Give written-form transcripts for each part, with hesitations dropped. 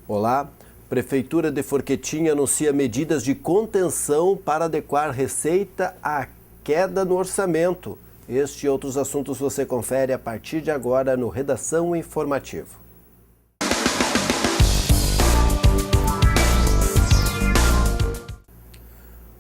Olá, Prefeitura de Forquetinha anuncia medidas de contenção para adequar receita à queda no orçamento. Este e outros assuntos você confere a partir de agora no Redação Informativo.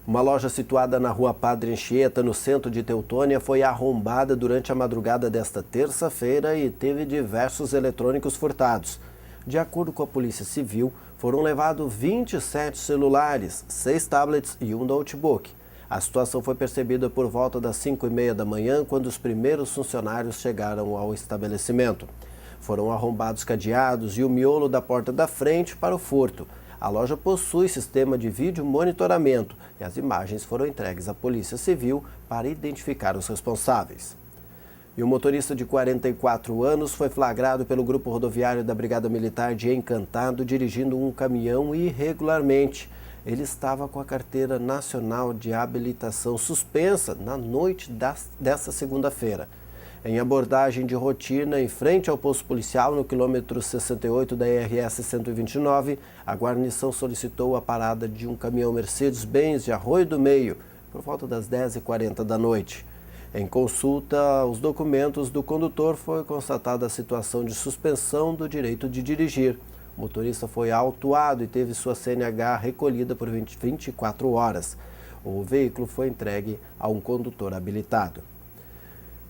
Uma loja situada na rua Padre Anchieta, no centro de Teutônia, foi arrombada durante a madrugada desta terça-feira e teve diversos eletrônicos furtados. De acordo com a Polícia Civil, foram levados 27 celulares, 6 tablets e um notebook. A situação foi percebida por volta das 5h30 da manhã, quando os primeiros funcionários chegaram ao estabelecimento. Foram arrombados cadeados e o miolo da porta da frente para o furto. A loja possui sistema de vídeo monitoramento e as imagens foram entregues à Polícia Civil para identificar os responsáveis. E o motorista de 44 anos foi flagrado pelo Grupo Rodoviário da Brigada Militar de Encantado dirigindo um caminhão irregularmente. Ele estava com a Carteira Nacional de Habilitação suspensa na noite desta segunda-feira. Em abordagem de rotina em frente ao posto policial no quilômetro 68 da RS 129, a guarnição solicitou a parada de um caminhão Mercedes-Benz de Arroio do Meio por volta das 10h40 da noite. Em consulta aos documentos do condutor, foi constatada a situação de suspensão do direito de dirigir. O motorista foi autuado e teve sua CNH recolhida por 24 horas. O veículo foi entregue a um condutor habilitado.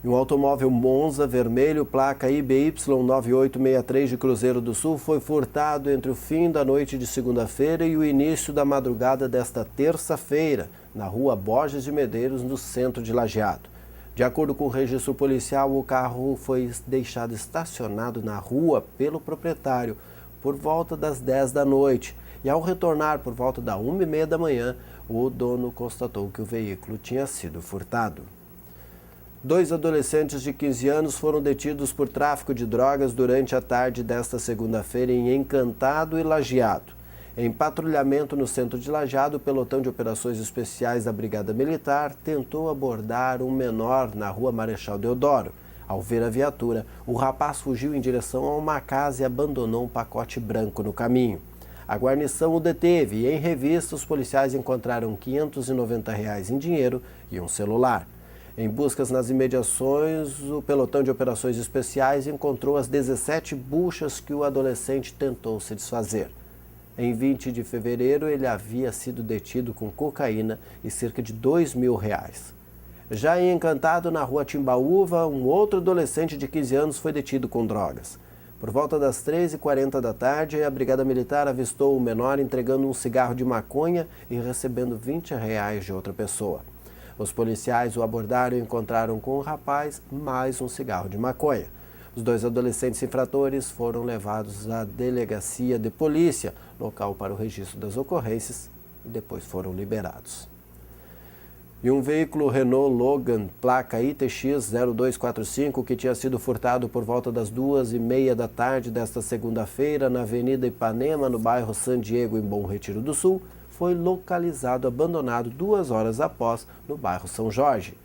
E um automóvel Monza vermelho, placa IBY 9863 de Cruzeiro do Sul, foi furtado entre o fim da noite de segunda-feira e o início da madrugada desta terça-feira, na rua Borges de Medeiros, no centro de Lajeado. De acordo com o registro policial, o carro foi deixado estacionado na rua pelo proprietário por volta das 10 da noite. E ao retornar por volta da 1h30 da manhã, o dono constatou que o veículo tinha sido furtado. 2 adolescentes de 15 anos foram detidos por tráfico de drogas durante a tarde desta segunda-feira em Encantado e Lajeado. Em patrulhamento no centro de Lajeado, o pelotão de operações especiais da Brigada Militar tentou abordar um menor na rua Marechal Deodoro. Ao ver a viatura, o rapaz fugiu em direção a uma casa e abandonou um pacote branco no caminho. A guarnição o deteve e, em revista, os policiais encontraram R$ 590 em dinheiro e um celular. Em buscas nas imediações, o pelotão de operações especiais encontrou as 17 buchas que o adolescente tentou se desfazer. Em 20 de fevereiro, ele havia sido detido com cocaína e cerca de R$ 2.000. Já em Encantado, na rua Timbaúva, um outro adolescente de 15 anos foi detido com drogas. Por volta das 3h40 da tarde, a Brigada Militar avistou o menor entregando um cigarro de maconha e recebendo R$ 20 de outra pessoa. Os policiais o abordaram e encontraram com o rapaz mais um cigarro de maconha. Os 2 adolescentes infratores foram levados à delegacia de polícia, local para o registro das ocorrências, e depois foram liberados. E um veículo Renault Logan, placa ITX 0245, que tinha sido furtado por volta das 2h30 da tarde desta segunda-feira na Avenida Ipanema, no bairro San Diego, em Bom Retiro do Sul, foi localizado abandonado 2 horas após no bairro São Jorge.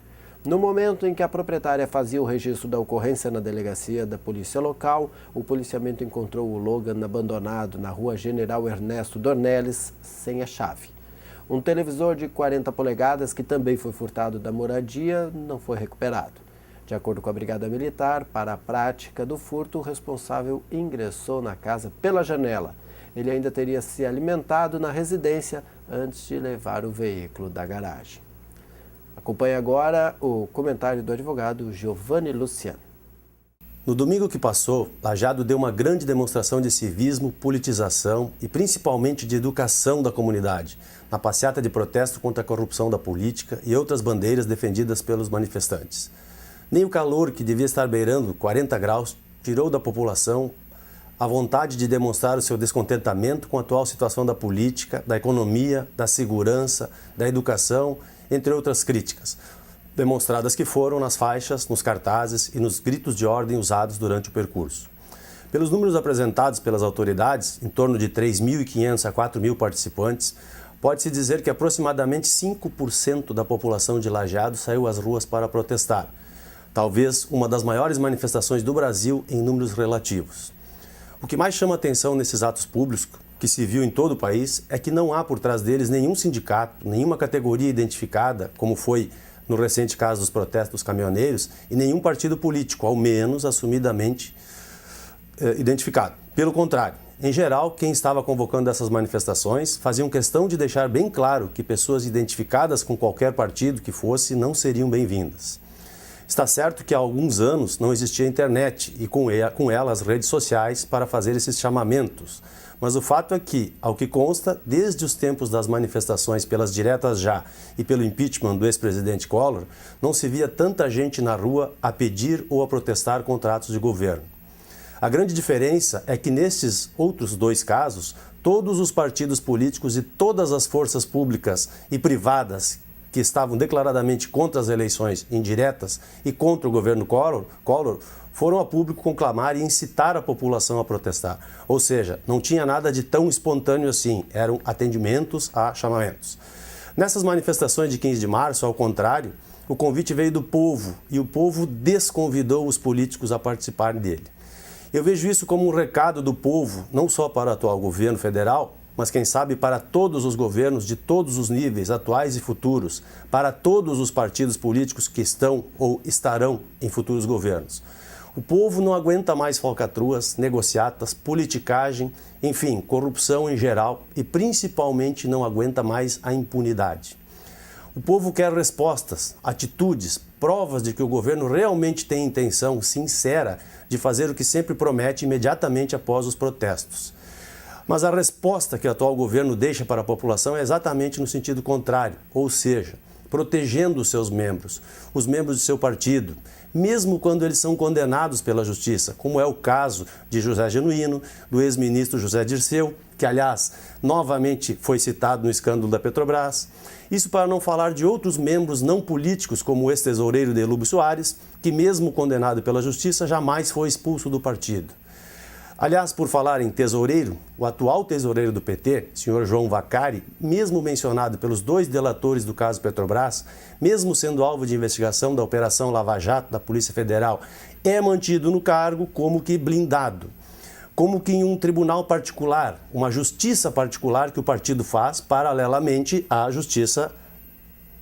No momento em que a proprietária fazia o registro da ocorrência na delegacia da polícia local, o policiamento encontrou o Logan abandonado na rua General Ernesto Dornelles, sem a chave. Um televisor de 40 polegadas, que também foi furtado da moradia, não foi recuperado. De acordo com a Brigada Militar, para a prática do furto, o responsável ingressou na casa pela janela. Ele ainda teria se alimentado na residência antes de levar o veículo da garagem. Acompanhe agora o comentário do advogado Giovanni Luciano. No domingo que passou, Lajeado deu uma grande demonstração de civismo, politização e principalmente de educação da comunidade, na passeata de protesto contra a corrupção da política e outras bandeiras defendidas pelos manifestantes. Nem o calor, que devia estar beirando 40 graus, tirou da população a vontade de demonstrar o seu descontentamento com a atual situação da política, da economia, da segurança, da educação, entre outras críticas, demonstradas que foram nas faixas, nos cartazes e nos gritos de ordem usados durante o percurso. Pelos números apresentados pelas autoridades, em torno de 3.500 a 4.000 participantes, pode-se dizer que aproximadamente 5% da população de Lajeado saiu às ruas para protestar. Talvez uma das maiores manifestações do Brasil em números relativos. O que mais chama atenção nesses atos públicos, que se viu em todo o país, é que não há por trás deles nenhum sindicato, nenhuma categoria identificada, como foi no recente caso dos protestos dos caminhoneiros, e nenhum partido político, ao menos assumidamente identificado. Pelo contrário, em geral, quem estava convocando essas manifestações faziam questão de deixar bem claro que pessoas identificadas com qualquer partido que fosse não seriam bem-vindas. Está certo que há alguns anos não existia internet e com ela as redes sociais para fazer esses chamamentos. Mas o fato é que, ao que consta, desde os tempos das manifestações pelas diretas já e pelo impeachment do ex-presidente Collor, não se via tanta gente na rua a pedir ou a protestar contra atos de governo. A grande diferença é que nestes outros dois casos, todos os partidos políticos e todas as forças públicas e privadas que estavam declaradamente contra as eleições indiretas e contra o governo Collor, foram a público conclamar e incitar a população a protestar. Ou seja, não tinha nada de tão espontâneo assim, eram atendimentos a chamamentos. Nessas manifestações de 15 de março, ao contrário, o convite veio do povo e o povo desconvidou os políticos a participarem dele. Eu vejo isso como um recado do povo, não só para o atual governo federal, mas quem sabe para todos os governos de todos os níveis, atuais e futuros, para todos os partidos políticos que estão ou estarão em futuros governos. O povo não aguenta mais falcatruas, negociatas, politicagem, enfim, corrupção em geral e principalmente não aguenta mais a impunidade. O povo quer respostas, atitudes, provas de que o governo realmente tem intenção sincera de fazer o que sempre promete imediatamente após os protestos. Mas a resposta que o atual governo deixa para a população é exatamente no sentido contrário, ou seja, protegendo os seus membros, os membros de seu partido, mesmo quando eles são condenados pela justiça, como é o caso de José Genuíno, do ex-ministro José Dirceu, que, aliás, novamente foi citado no escândalo da Petrobras. Isso para não falar de outros membros não políticos, como o ex-tesoureiro Delúbio Soares, que, mesmo condenado pela justiça, jamais foi expulso do partido. Aliás, por falar em tesoureiro, o atual tesoureiro do PT, senhor João Vacari, mesmo mencionado pelos dois delatores do caso Petrobras, mesmo sendo alvo de investigação da Operação Lava Jato da Polícia Federal, é mantido no cargo como que blindado. Como que em um tribunal particular, uma justiça particular que o partido faz paralelamente à justiça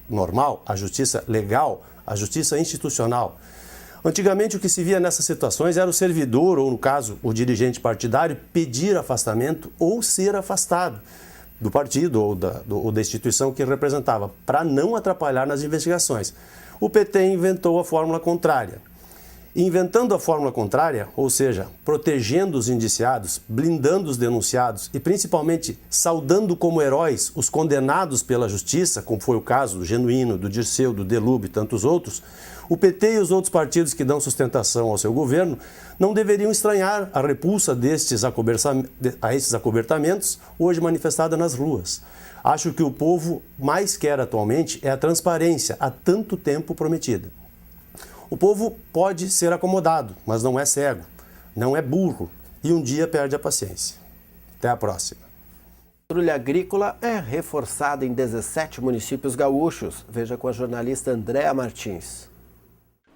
normal, à justiça legal, à justiça institucional. Antigamente, o que se via nessas situações era o servidor, ou no caso, o dirigente partidário, pedir afastamento ou ser afastado do partido ou da instituição que representava, para não atrapalhar nas investigações. O PT inventou a fórmula contrária. Inventando a fórmula contrária, ou seja, protegendo os indiciados, blindando os denunciados e principalmente saudando como heróis os condenados pela justiça, como foi o caso do Genuíno, do Dirceu, do Delúbio e tantos outros, o PT e os outros partidos que dão sustentação ao seu governo não deveriam estranhar a repulsa a esses acobertamentos hoje manifestada nas ruas. Acho que o povo mais quer atualmente é a transparência há tanto tempo prometida. O povo pode ser acomodado, mas não é cego, não é burro e um dia perde a paciência. Até a próxima. A patrulha agrícola é reforçada em 17 municípios gaúchos. Veja com a jornalista Andréa Martins.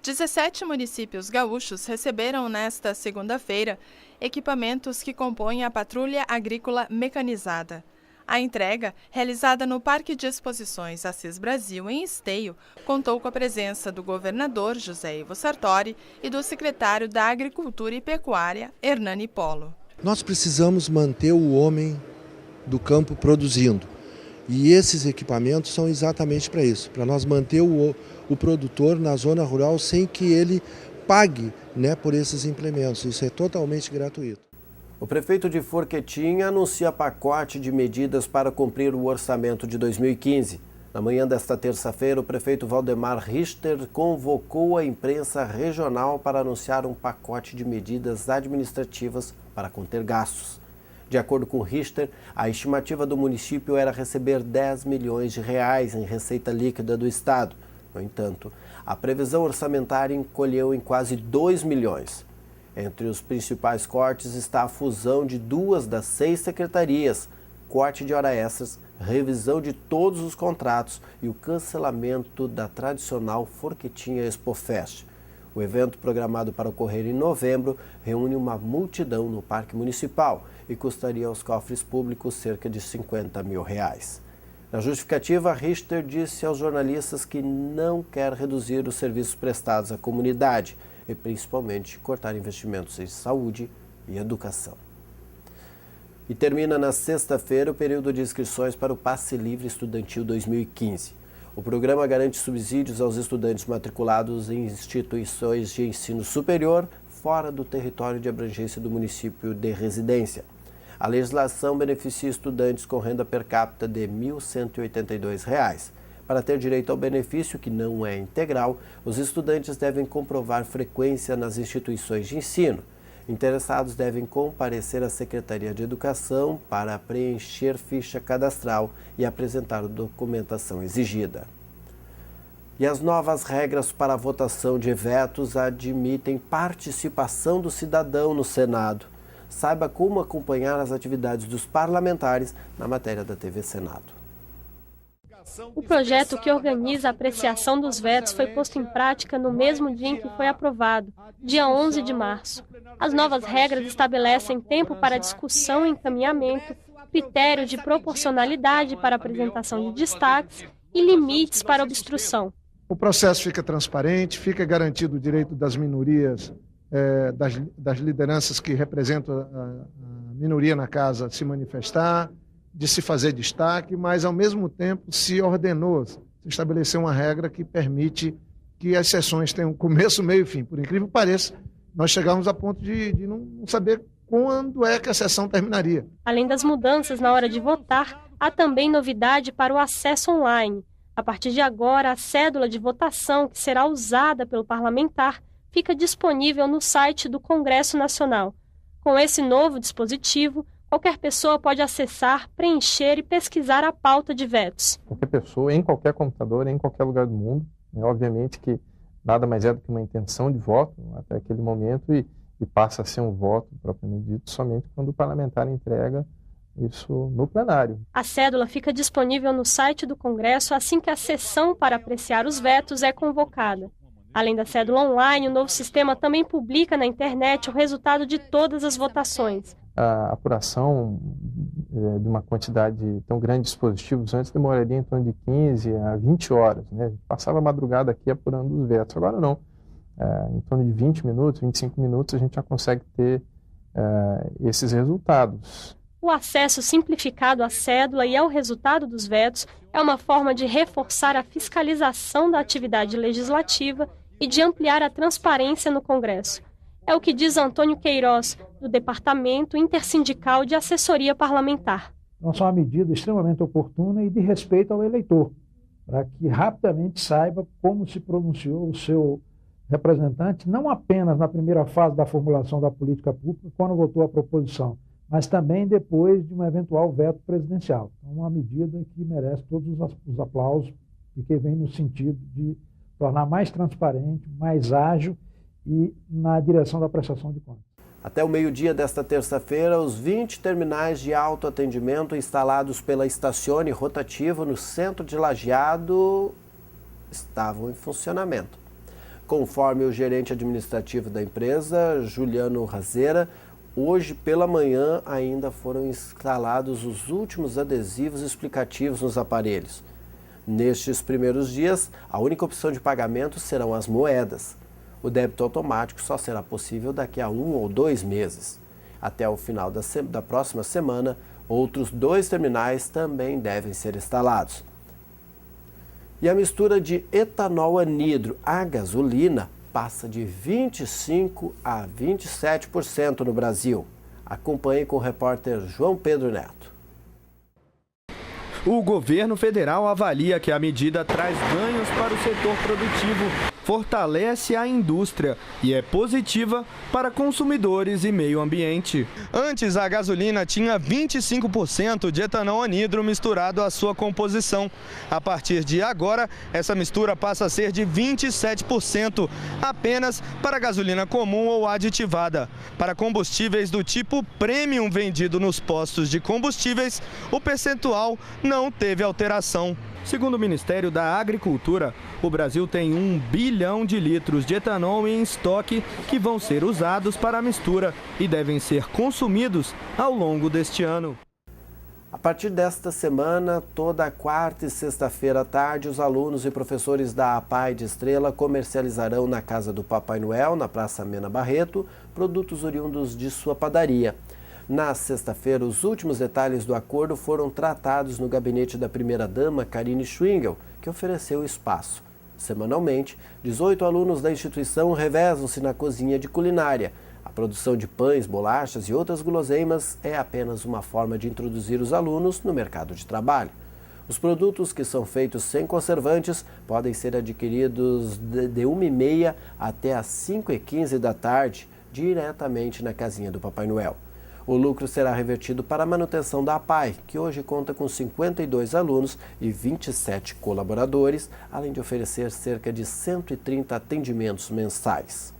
17 municípios gaúchos receberam nesta segunda-feira equipamentos que compõem a patrulha agrícola mecanizada. A entrega, realizada no Parque de Exposições Assis Brasil, em Esteio, contou com a presença do governador José Ivo Sartori e do secretário da Agricultura e Pecuária, Hernani Polo. Nós precisamos manter o homem do campo produzindo. E esses equipamentos são exatamente para isso, para nós manter o produtor na zona rural sem que ele pague, por esses implementos. Isso é totalmente gratuito. O prefeito de Forquetinha anuncia pacote de medidas para cumprir o orçamento de 2015. Na manhã desta terça-feira, o prefeito Valdemar Richter convocou a imprensa regional para anunciar um pacote de medidas administrativas para conter gastos. De acordo com Richter, a estimativa do município era receber 10 milhões de reais em receita líquida do estado. No entanto, a previsão orçamentária encolheu em quase 2 milhões. Entre os principais cortes está a fusão de 2 das 6 secretarias, corte de horas extras, revisão de todos os contratos e o cancelamento da tradicional Forquetinha Expofest. O evento, programado para ocorrer em novembro, reúne uma multidão no Parque Municipal e custaria aos cofres públicos cerca de R$50 mil. Na justificativa, Richter disse aos jornalistas que não quer reduzir os serviços prestados à comunidade e principalmente cortar investimentos em saúde e educação. E termina na sexta-feira o período de inscrições para o Passe Livre Estudantil 2015. O programa garante subsídios aos estudantes matriculados em instituições de ensino superior fora do território de abrangência do município de residência. A legislação beneficia estudantes com renda per capita de R$ 1.182. Para ter direito ao benefício, que não é integral, os estudantes devem comprovar frequência nas instituições de ensino. Interessados devem comparecer à Secretaria de Educação para preencher ficha cadastral e apresentar a documentação exigida. E as novas regras para a votação de vetos admitem participação do cidadão no Senado. Saiba como acompanhar as atividades dos parlamentares na matéria da TV Senado. O projeto que organiza a apreciação dos vetos foi posto em prática no mesmo dia em que foi aprovado, dia 11 de março. As novas regras estabelecem tempo para discussão e encaminhamento, critério de proporcionalidade para apresentação de destaques e limites para obstrução. O processo fica transparente, fica garantido o direito das minorias, das lideranças que representam a minoria na casa se manifestar, de se fazer destaque, mas ao mesmo tempo se ordenou, se estabeleceu uma regra que permite que as sessões tenham começo, meio e fim. Por incrível que pareça, nós chegamos a ponto de não saber quando é que a sessão terminaria. Além das mudanças na hora de votar, há também novidade para o acesso online. A partir de agora, a cédula de votação que será usada pelo parlamentar fica disponível no site do Congresso Nacional. Com esse novo dispositivo, qualquer pessoa pode acessar, preencher e pesquisar a pauta de vetos. Qualquer pessoa, em qualquer computador, em qualquer lugar do mundo. Obviamente que nada mais é do que uma intenção de voto até aquele momento e passa a ser um voto propriamente dito somente quando o parlamentar entrega isso no plenário. A cédula fica disponível no site do Congresso assim que a sessão para apreciar os vetos é convocada. Além da cédula online, o novo sistema também publica na internet o resultado de todas as votações. A apuração de uma quantidade tão grande de dispositivos antes demoraria em torno de 15 a 20 horas. Né? Passava a madrugada aqui apurando os vetos. Agora não. Em torno de 20 minutos, 25 minutos, a gente já consegue ter esses resultados. O acesso simplificado à cédula e ao resultado dos vetos é uma forma de reforçar a fiscalização da atividade legislativa e de ampliar a transparência no Congresso. É o que diz Antônio Queiroz, do Departamento Intersindical de Assessoria Parlamentar. Então, é uma medida extremamente oportuna e de respeito ao eleitor, para que rapidamente saiba como se pronunciou o seu representante, não apenas na primeira fase da formulação da política pública, quando votou a proposição, mas também depois de um eventual veto presidencial. Então, uma medida que merece todos os aplausos e que vem no sentido de tornar mais transparente, mais ágil e na direção da prestação de contas. Até o meio-dia desta terça-feira, os 20 terminais de autoatendimento instalados pela Estacione Rotativo no centro de Lajeado estavam em funcionamento. Conforme o gerente administrativo da empresa, Juliano Razeira, hoje pela manhã ainda foram instalados os últimos adesivos explicativos nos aparelhos. Nestes primeiros dias, a única opção de pagamento serão as moedas. O débito automático só será possível daqui a 1 ou 2 meses. Até o final da próxima semana, outros 2 terminais também devem ser instalados. E a mistura de etanol anidro à gasolina passa de 25% a 27% no Brasil. Acompanhe com o repórter João Pedro Neto. O governo federal avalia que a medida traz ganhos para o setor produtivo. fortalece a indústria e é positiva para consumidores e meio ambiente. Antes, a gasolina tinha 25% de etanol anidro misturado à sua composição. A partir de agora, essa mistura passa a ser de 27%, apenas para gasolina comum ou aditivada. Para combustíveis do tipo premium vendido nos postos de combustíveis, o percentual não teve alteração. Segundo o Ministério da Agricultura, o Brasil tem 1 bilhão de litros de etanol em estoque que vão ser usados para a mistura e devem ser consumidos ao longo deste ano. A partir desta semana, toda quarta e sexta-feira à tarde, os alunos e professores da APAE de Estrela comercializarão na Casa do Papai Noel, na Praça Mena Barreto, produtos oriundos de sua padaria. Na sexta-feira, os últimos detalhes do acordo foram tratados no gabinete da primeira-dama, Karine Schwingel, que ofereceu espaço. Semanalmente, 18 alunos da instituição revezam-se na cozinha de culinária. A produção de pães, bolachas e outras guloseimas é apenas uma forma de introduzir os alunos no mercado de trabalho. Os produtos, que são feitos sem conservantes, podem ser adquiridos de 1h30 até às 5h15 da tarde, diretamente na casinha do Papai Noel. O lucro será revertido para a manutenção da APAE, que hoje conta com 52 alunos e 27 colaboradores, além de oferecer cerca de 130 atendimentos mensais.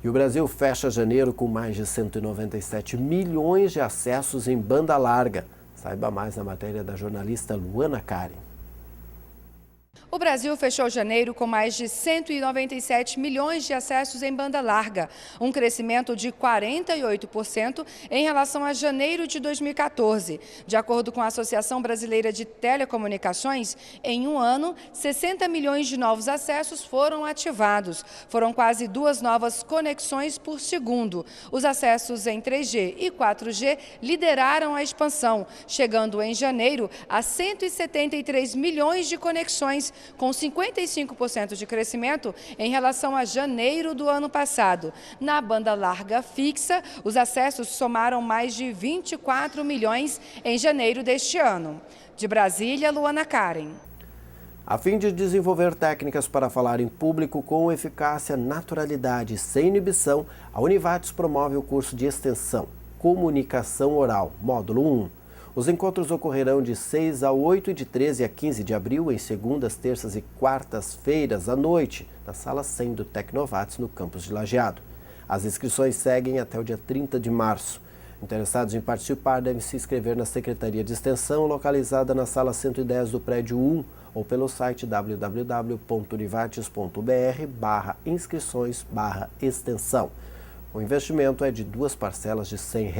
E o Brasil fecha janeiro com mais de 197 milhões de acessos em banda larga. Saiba mais na matéria da jornalista Luana Karen. O Brasil fechou janeiro com mais de 197 milhões de acessos em banda larga, um crescimento de 48% em relação a janeiro de 2014. De acordo com a Associação Brasileira de Telecomunicações, em um ano, 60 milhões de novos acessos foram ativados. Foram quase 2 novas conexões por segundo. Os acessos em 3G e 4G lideraram a expansão, chegando em janeiro a 173 milhões de conexões, com 55% de crescimento em relação a janeiro do ano passado. Na banda larga fixa, os acessos somaram mais de 24 milhões em janeiro deste ano. De Brasília, Luana Karen. A fim de desenvolver técnicas para falar em público com eficácia, naturalidade e sem inibição, a Univates promove o curso de extensão Comunicação Oral, módulo 1. Os encontros ocorrerão de 6 a 8 e de 13 a 15 de abril, em segundas, terças e quartas-feiras à noite, na Sala 100 do Tecnovates, no campus de Lajeado. As inscrições seguem até o dia 30 de março. Interessados em participar devem se inscrever na Secretaria de Extensão, localizada na Sala 110 do Prédio 1, ou pelo site www.univates.br/inscrições/extensão. O investimento é de 2 parcelas de R$ 100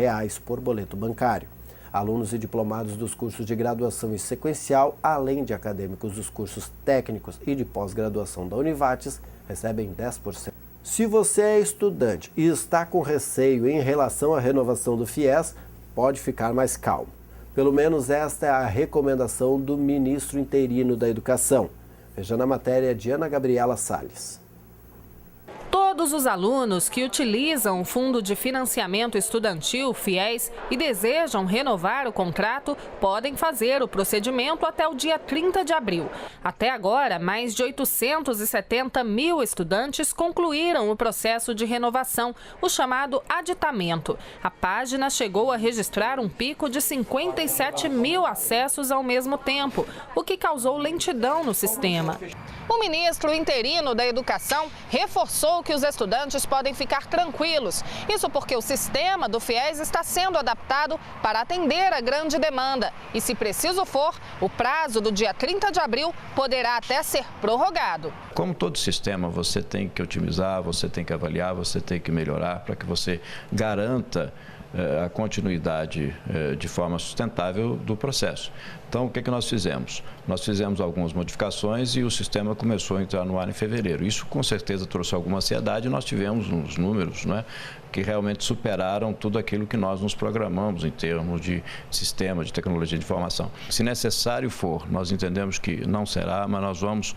por boleto bancário. Alunos e diplomados dos cursos de graduação e sequencial, além de acadêmicos dos cursos técnicos e de pós-graduação da Univates, recebem 10%. Se você é estudante e está com receio em relação à renovação do FIES, pode ficar mais calmo. Pelo menos esta é a recomendação do ministro interino da Educação. Veja na matéria de Ana Gabriela Salles. Todos os alunos que utilizam o Fundo de Financiamento Estudantil, FIES, e desejam renovar o contrato, podem fazer o procedimento até o dia 30 de abril. Até agora, mais de 870 mil estudantes concluíram o processo de renovação, o chamado aditamento. A página chegou a registrar um pico de 57 mil acessos ao mesmo tempo, o que causou lentidão no sistema. O ministro interino da Educação reforçou que os estudantes podem ficar tranquilos. Isso porque o sistema do FIES está sendo adaptado para atender a grande demanda. E, se preciso for, o prazo do dia 30 de abril poderá até ser prorrogado. Como todo sistema, você tem que otimizar, você tem que avaliar, você tem que melhorar para que você garanta a continuidade de forma sustentável do processo. Então, o que nós fizemos? Nós fizemos algumas modificações e o sistema começou a entrar no ar em fevereiro. Isso, com certeza, trouxe alguma ansiedade e nós tivemos uns números, não é, que realmente superaram tudo aquilo que nós nos programamos em termos de sistema, de tecnologia de informação. Se necessário for, nós entendemos que não será, mas nós vamos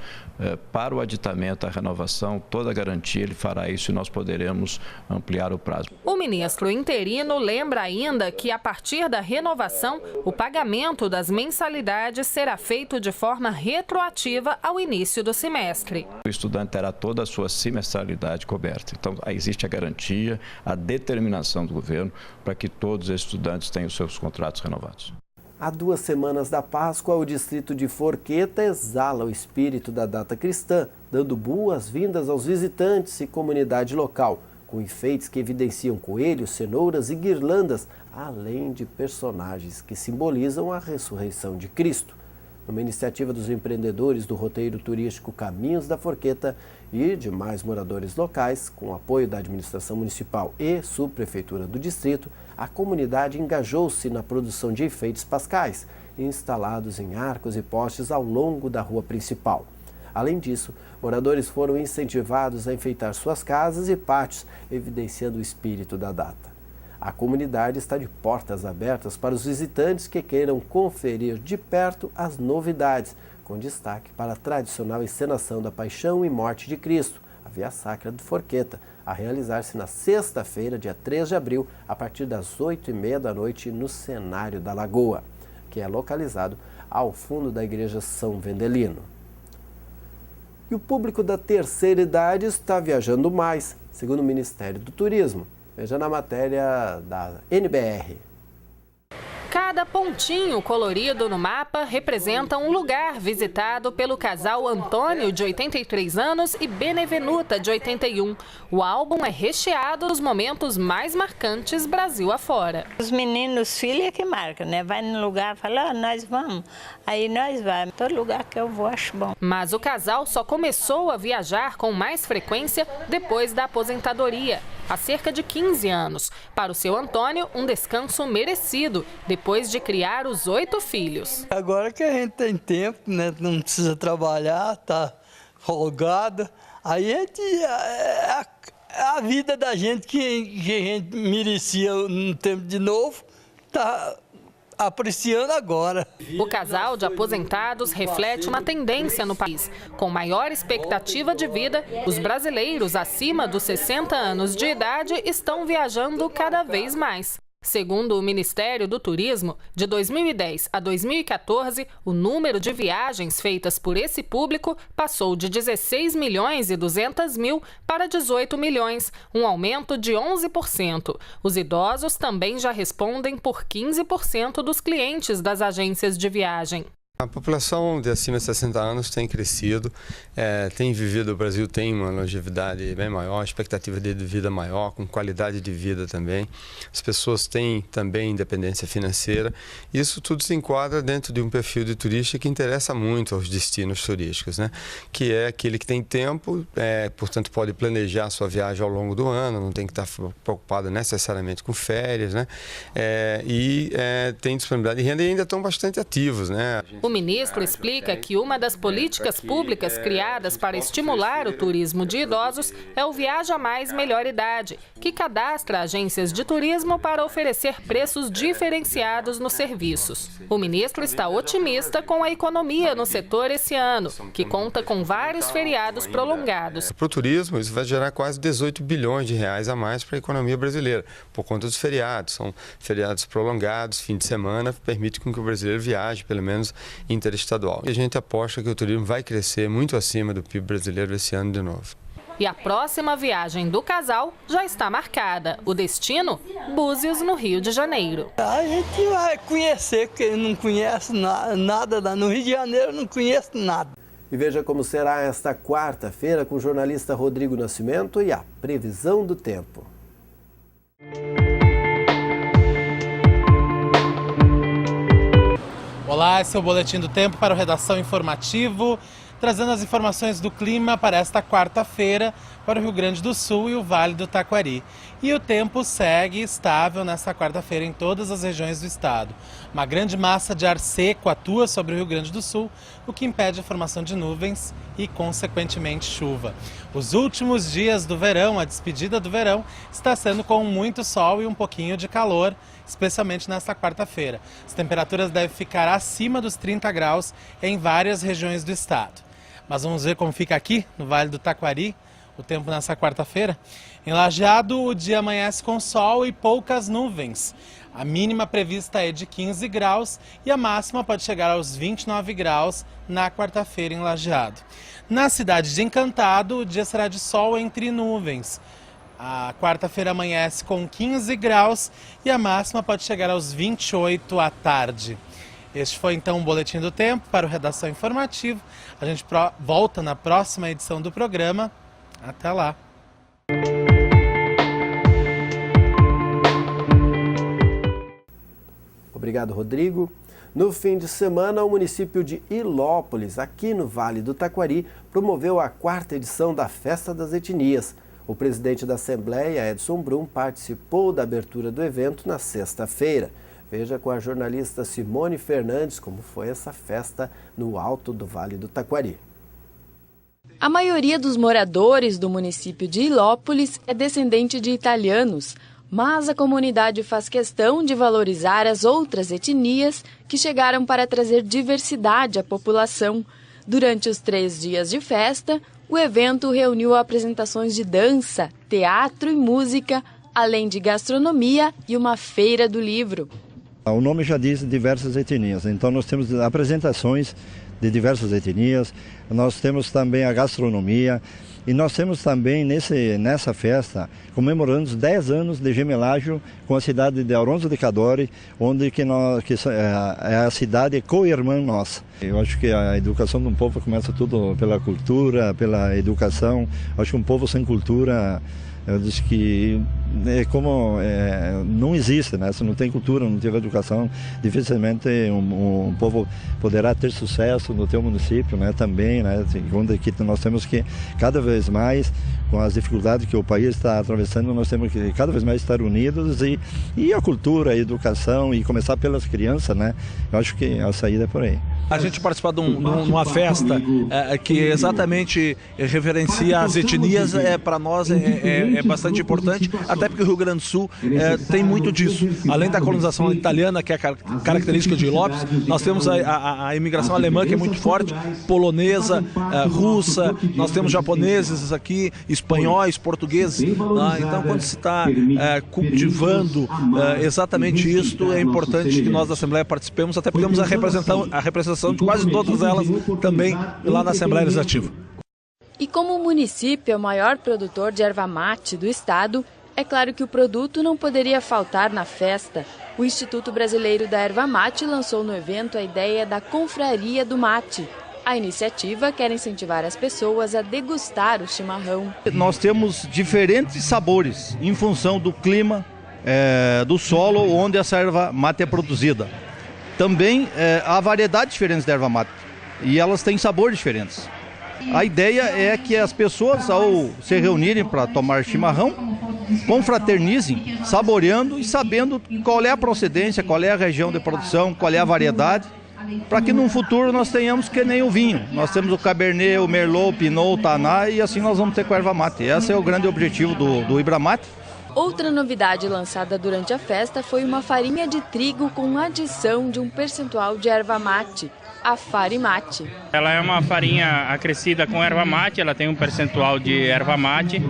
para o aditamento, a renovação, toda a garantia, ele fará isso e nós poderemos ampliar o prazo. O ministro interino lembra ainda que, a partir da renovação, o pagamento das mensalidades será feito de forma retroativa ao início do semestre. O estudante terá toda a sua semestralidade coberta. Então, existe a garantia, a determinação do governo para que todos os estudantes tenham os seus contratos renovados. Há 2 semanas da Páscoa, o distrito de Forqueta exala o espírito da data cristã, dando boas-vindas aos visitantes e comunidade local, com enfeites que evidenciam coelhos, cenouras e guirlandas, além de personagens que simbolizam a ressurreição de Cristo. Numa iniciativa dos empreendedores do roteiro turístico Caminhos da Forqueta e de mais moradores locais, com apoio da administração municipal e subprefeitura do distrito, a comunidade engajou-se na produção de enfeites pascais, instalados em arcos e postes ao longo da rua principal. Além disso, moradores foram incentivados a enfeitar suas casas e pátios, evidenciando o espírito da data. A comunidade está de portas abertas para os visitantes que queiram conferir de perto as novidades, com destaque para a tradicional encenação da Paixão e Morte de Cristo, a Via Sacra de Forqueta, a realizar-se na sexta-feira, dia 3 de abril, a partir das 8h30 da noite, no cenário da Lagoa, que é localizado ao fundo da Igreja São Vendelino. E o público da terceira idade está viajando mais, segundo o Ministério do Turismo. Veja na matéria da NBR. Cada pontinho colorido no mapa representa um lugar visitado pelo casal Antônio, de 83 anos, e Benevenuta, de 81. O álbum é recheado dos momentos mais marcantes Brasil afora. Os meninos, filhos que marcam, né? Vai no lugar e fala, nós vamos. Aí nós vamos. Todo lugar que eu vou, acho bom. Mas o casal só começou a viajar com mais frequência depois da aposentadoria, há cerca de 15 anos. Para o seu Antônio, um descanso merecido, depois de criar os 8 filhos. Agora que a gente tem tempo, né? Não precisa trabalhar, tá folgado. Aí a gente, a vida da gente que a gente merecia no tempo de novo, tá apreciando agora. O casal de aposentados reflete uma tendência no país. Com maior expectativa de vida, os brasileiros acima dos 60 anos de idade estão viajando cada vez mais. Segundo o Ministério do Turismo, de 2010 a 2014, o número de viagens feitas por esse público passou de 16 milhões e 200 mil para 18 milhões, um aumento de 11%. Os idosos também já respondem por 15% dos clientes das agências de viagem. A população de acima de 60 anos tem crescido, tem vivido, o Brasil tem uma longevidade bem maior, expectativa de vida maior, com qualidade de vida também. As pessoas têm também independência financeira. Isso tudo se enquadra dentro de um perfil de turista que interessa muito aos destinos turísticos, né? Que é aquele que tem tempo, portanto pode planejar sua viagem ao longo do ano, não tem que estar preocupado necessariamente com férias, né? Tem disponibilidade de renda e ainda estão bastante ativos, né? O ministro explica que uma das políticas públicas criadas para estimular o turismo de idosos é o Viaja Mais Melhor Idade, que cadastra agências de turismo para oferecer preços diferenciados nos serviços. O ministro está otimista com a economia no setor esse ano, que conta com vários feriados prolongados. Para o turismo, isso vai gerar quase 18 bilhões de reais a mais para a economia brasileira, por conta dos feriados. São feriados prolongados, fim de semana, permite que o brasileiro viaje, pelo menos interestadual. E a gente aposta que o turismo vai crescer muito acima do PIB brasileiro esse ano de novo. E a próxima viagem do casal já está marcada. O destino? Búzios, no Rio de Janeiro. A gente vai conhecer, porque não conhece nada lá. No Rio de Janeiro não conhece nada. E veja como será esta quarta-feira com o jornalista Rodrigo Nascimento e a previsão do tempo. Olá, esse é o Boletim do Tempo para o Redação Informativo, trazendo as informações do clima para esta quarta-feira para o Rio Grande do Sul e o Vale do Taquari. E o tempo segue estável nesta quarta-feira em todas as regiões do estado. Uma grande massa de ar seco atua sobre o Rio Grande do Sul, o que impede a formação de nuvens e, consequentemente, chuva. Os últimos dias do verão, a despedida do verão, está sendo com muito sol e um pouquinho de calor, especialmente nesta quarta-feira. As temperaturas devem ficar acima dos 30 graus em várias regiões do estado. Mas vamos ver como fica aqui no Vale do Taquari. O tempo nessa quarta-feira. Em Lajeado, o dia amanhece com sol e poucas nuvens. A mínima prevista é de 15 graus e a máxima pode chegar aos 29 graus na quarta-feira em Lajeado. Na cidade de Encantado, o dia será de sol entre nuvens. A quarta-feira amanhece com 15 graus e a máxima pode chegar aos 28 à tarde. Este foi então o Boletim do Tempo para o Redação Informativo. A gente volta na próxima edição do programa. Até lá! Obrigado, Rodrigo. No fim de semana, o município de Ilópolis, aqui no Vale do Taquari, promoveu a 4ª edição da Festa das Etnias. O presidente da Assembleia, Edson Brum, participou da abertura do evento na sexta-feira. Veja com a jornalista Simone Fernandes como foi essa festa no alto do Vale do Taquari. A maioria dos moradores do município de Ilópolis é descendente de italianos, mas a comunidade faz questão de valorizar as outras etnias que chegaram para trazer diversidade à população. Durante os 3 dias de festa, o evento reuniu apresentações de dança, teatro e música, além de gastronomia e uma feira do livro. O nome já diz diversas etnias, então nós temos apresentações de diversas etnias, nós temos também a gastronomia e nós temos também nessa festa comemorando os 10 anos de gemelagem com a cidade de Auronzo de Cadore, onde é a cidade co-irmã nossa. Eu acho que a educação de um povo começa tudo pela cultura, pela educação. Eu acho que um povo sem cultura, eu disse que não existe, né? Se não tem cultura, não tiver educação, dificilmente um povo poderá ter sucesso no teu município, né? Também, né? Onde que nós temos que cada vez mais, com as dificuldades que o país está atravessando, nós temos que cada vez mais estar unidos e a cultura, a educação e começar pelas crianças, né? Eu acho que a saída é por aí. A gente participar de uma festa que exatamente referencia as etnias, para nós é bastante importante, até porque o Rio Grande do Sul tem muito disso. Além da colonização italiana, que é a característica de Ilópolis, nós temos a imigração alemã, que é muito forte, polonesa, russa, nós temos japoneses aqui, espanhóis, portugueses. Então, quando se está cultivando exatamente isso, é importante que nós da Assembleia participemos, até porque temos a representação de quase todas elas também lá na Assembleia Legislativa. E como o município é o maior produtor de erva mate do estado, é claro que o produto não poderia faltar na festa. O Instituto Brasileiro da Erva Mate lançou no evento a ideia da Confraria do Mate. A iniciativa quer incentivar as pessoas a degustar o chimarrão. Nós temos diferentes sabores em função do clima, do solo onde essa erva mate é produzida. Também há variedades diferentes de erva mate e elas têm sabores diferentes. A ideia é que as pessoas, ao se reunirem para tomar chimarrão, confraternizem, saboreando e sabendo qual é a procedência, qual é a região de produção, qual é a variedade, para que no futuro nós tenhamos que nem o vinho. Nós temos o Cabernet, o Merlot, o Pinot, o Taná e assim nós vamos ter com a erva mate. Esse é o grande objetivo do Ibramate. Outra novidade lançada durante a festa foi uma farinha de trigo com adição de um percentual de erva mate, a Farimate. Ela é uma farinha acrescida com erva mate, ela tem um percentual de erva mate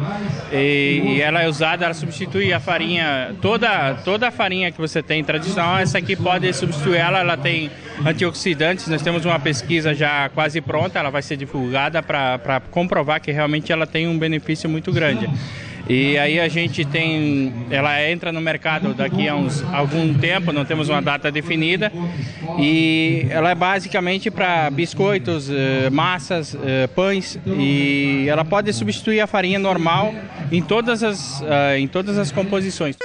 e ela é usada, ela substitui a farinha, toda a farinha que você tem tradicional, essa aqui pode substituir ela tem antioxidantes, nós temos uma pesquisa já quase pronta, ela vai ser divulgada para comprovar que realmente ela tem um benefício muito grande. E aí a gente ela entra no mercado daqui a algum tempo, não temos uma data definida, e ela é basicamente para biscoitos, massas, pães, e ela pode substituir a farinha normal em todas as composições.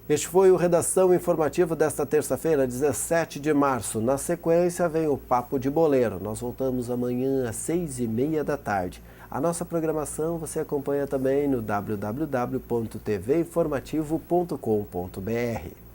Este foi o Redação Informativa desta terça-feira, 17 de março. Na sequência vem o Papo de Boleiro. Nós voltamos amanhã às 6h30 da tarde. A nossa programação você acompanha também no www.tvinformativo.com.br.